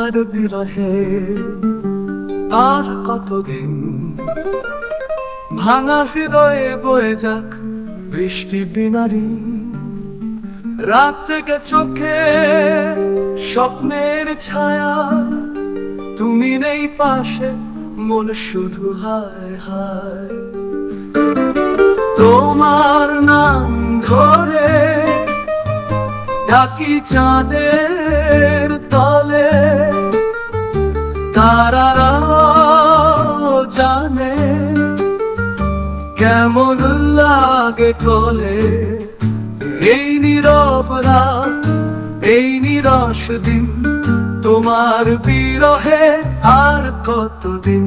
তোমার বিরহে আর কতদিন। ভাঙা হৃদয়ে বয়ে যাক বৃষ্টি বিনারি, রাত থেকে চোখে স্বপ্নের ছায়া, তুমি নেই পাশে মন শুধু হায় হায়। তোমার নাম ধরে ডাকি চাঁদের তলে, তারারা জানে কেমন লাগে কলে। এই নীরব রাত, এই নিরস দিন, তোমার বিরহে আর কতদিন।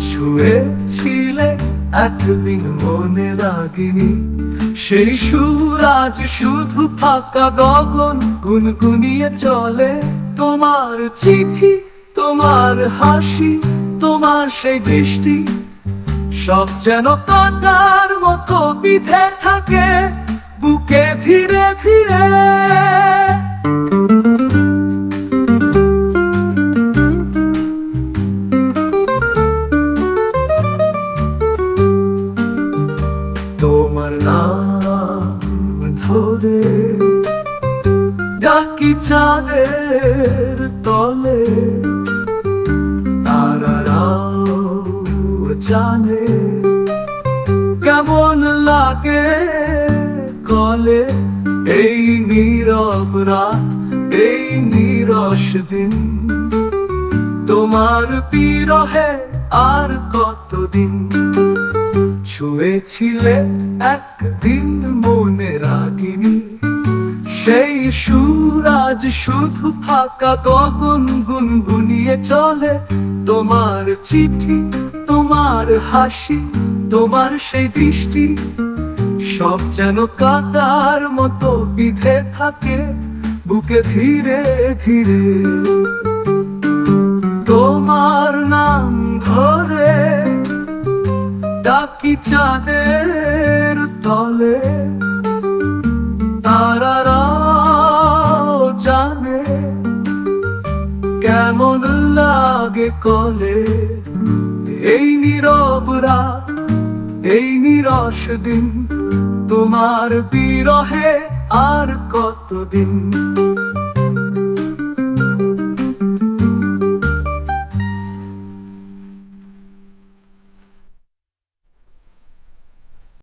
ছুঁয়েছিলে একদিন মনে রাগিনি, সেই সুর আজ শুধু ফাঁকা গগন গুনগুনিয়ে চলে। তোমার চিঠি, তোমার হাসি, তোমার সেই দৃষ্টি, সব যেন কাঁটার মতো বিঁধে থাকে বুকে ধীরে ধীরে। তোমার নাম ধরে ডাকি চাঁদের তলে, তারারাও জানে কেমন লাগে কলে। এই নীরব রাত, এই নিরস দিন, তোমার বিরহে আর কতদিন। ছুঁয়েছিলে একদিন মনে রাগিনি, সেই সুর আজ শুধু ফাঁকা গগন গুনগুনিয়ে চলে। তোমার চিঠি, তোমার হাসি, তোমার সেই দৃষ্টি, সব যেন কাঁটার মতো বিঁধে থাকে বুকে ধীরে ধীরে। তোমার নাম ধরে ডাকি চাঁদের তলে, তারারাও জানে কেমন লাগে কলে। এই নীরব রাত, এই নিরস দিন, তোমার বিরহে আর কতদিন।